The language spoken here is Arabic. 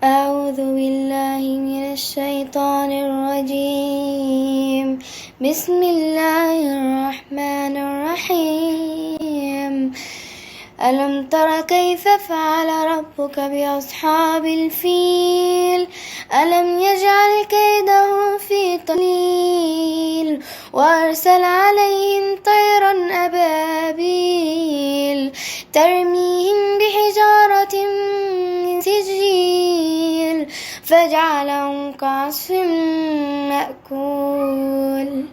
أعوذ بالله من الشيطان الرجيم. بسم الله الرحمن الرحيم. ألم تر كيف فعل ربك بأصحاب الفيل؟ ألم يجعل كيدهم في تضليل وأرسل عليهم طيرا أبابيل ترميهم بحجارة من سجيل فجعلهم كعصف مأكول.